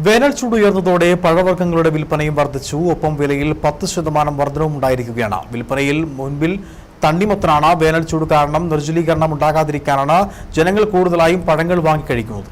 വേനൽ ചൂട് ഉയർന്നതോടെ പഴവർഗ്ഗങ്ങളുടെ വിൽപ്പനയും വർദ്ധിച്ചു. ഒപ്പം വിലയിൽ 10% വർധനവും ഉണ്ടായിരിക്കുകയാണ്. വിൽപ്പനയിൽ മുൻപിൽ തണ്ണിമത്തനാണ്. വേനൽ ചൂട് കാരണം നിർജ്ജലീകരണം ഉണ്ടാകാതിരിക്കാനാണ് ജനങ്ങൾ കൂടുതലായും പഴങ്ങൾ വാങ്ങിക്കഴിക്കുന്നത്.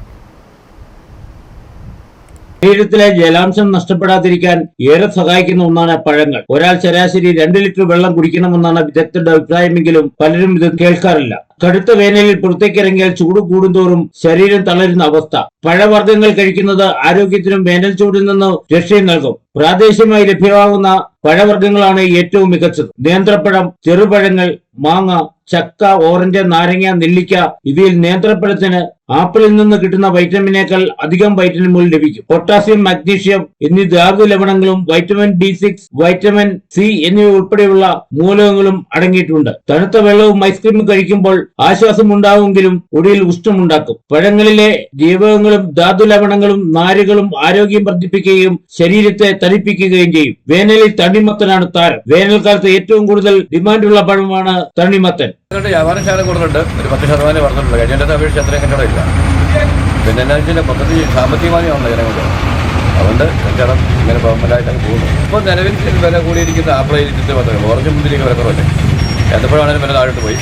ശരീരത്തിലെ ജലാംശം നഷ്ടപ്പെടാതിരിക്കാൻ ഏറെ സഹായിക്കുന്ന ഒന്നാണ് പഴങ്ങൾ. ഒരാൾ ശരാശരി 2 ലിറ്റർ വെള്ളം കുടിക്കണമെന്നാണ് വിദഗ്ധരുടെ അഭിപ്രായമെങ്കിലും പലരും ഇത് കേൾക്കാറില്ല. കടുത്ത വേനലിൽ പുറത്തേക്കിറങ്ങിയാൽ ചൂട് കൂടുന്തോറും ശരീരം തളരുന്ന അവസ്ഥ. പഴവർഗ്ഗങ്ങൾ കഴിക്കുന്നത് ആരോഗ്യത്തിനും വേനൽ ചൂടിൽ നിന്ന് രക്ഷയും നൽകും. പ്രാദേശികമായി ലഭ്യമാകുന്ന പഴവർഗ്ഗങ്ങളാണ് ഏറ്റവും മികച്ചത്. നേന്ത്രപ്പഴം, ചെറുപഴങ്ങൾ, മാങ്ങ, ചക്ക, ഓറഞ്ച്, നാരങ്ങ, നെല്ലിക്ക ഇവയിൽ നേന്ത്രപ്പഴത്തിന് ആപ്പിളിൽ നിന്ന് കിട്ടുന്ന വൈറ്റമിനേക്കാൾ അധികം വൈറ്റമിനുകൾ ലഭിക്കും. പൊട്ടാസ്യം, മഗ്നീഷ്യം എന്നീ ധാതു ലവണങ്ങളും വൈറ്റമിൻ B6, വൈറ്റമിൻ C എന്നിവ ഉൾപ്പെടെയുള്ള മൂലകങ്ങളും അടങ്ങിയിട്ടുണ്ട്. തണുത്ത വെള്ളവും ഐസ്ക്രീമും കഴിക്കുമ്പോൾ ആശ്വാസം ഉണ്ടാവുമെങ്കിലും ഒടുവിൽ ഉഷ്ണമുണ്ടാക്കും. പഴങ്ങളിലെ ജീവകങ്ങളും ധാതു ലവണങ്ങളും നാരുകളും ആരോഗ്യം വർദ്ധിപ്പിക്കുകയും ശരീരത്തെ തണുപ്പിക്കുകയും ചെയ്യും. വേനലിൽ തണ്ണിമത്തനാണ് താരം. വേനൽക്കാലത്ത് ഏറ്റവും കൂടുതൽ ഡിമാൻഡുള്ള പഴമാണ് തണ്ണിമത്തൻ. വ്യാപാരശാല കൂടുതലുണ്ട്. ഒരു 10% വർദ്ധിച്ചിട്ടുണ്ട്. കഴിഞ്ഞ അപേക്ഷിച്ച് അത്രയും കച്ചവടം ഇല്ല. പിന്നെ എന്താ വെച്ചാൽ മൊത്തത്തിൽ സാമ്പത്തികമായാണ് ജനങ്ങൾക്ക്. അതുകൊണ്ട് കച്ചവടം ഇങ്ങനെ പെർമനൻ്റായിട്ടൊക്കെ പോകുന്നു. ഇപ്പോൾ നിലവിൽ വില കൂടിയിരിക്കുന്ന ആപ്പിൾ 20 ഓറഞ്ച് മുന്തിരിക്ക് വില കുറവല്ലേ. ഏത്തപ്പഴമാണെങ്കിലും വില താഴോട്ട് പോയി.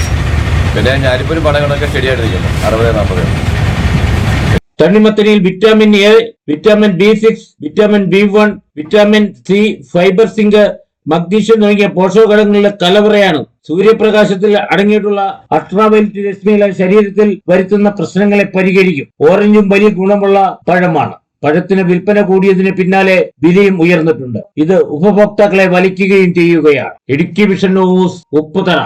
പിന്നെ ഞാനിപ്പോഴും പഴങ്ങളൊക്കെ ശരിയായിട്ട് നിൽക്കുന്നു. 60-40. തണ്ണിമത്തനിൽ vitamin A, vitamin B6, vitamin B1, vitamin C, fibre, zinc, magnesium തുടങ്ങിയ പോഷകഘടകങ്ങളുടെ കലവറയാണ്. സൂര്യപ്രകാശത്തിൽ അടങ്ങിയിട്ടുള്ള അൾട്രാവയലറ്റ് രശ്മികളെ ശരീരത്തിൽ വരുത്തുന്ന പ്രശ്നങ്ങളെ പരിഹരിക്കും. ഓറഞ്ചും വലിയ ഗുണമുള്ള പഴമാണ്. പഴത്തിന് വിൽപ്പന കൂടിയതിന് പിന്നാലെ വിലയും ഉയർന്നിട്ടുണ്ട്. ഇത് ഉപഭോക്താക്കളെ വലിക്കുകയും ചെയ്യുകയാണ്. Idukki vision news, Upputhara.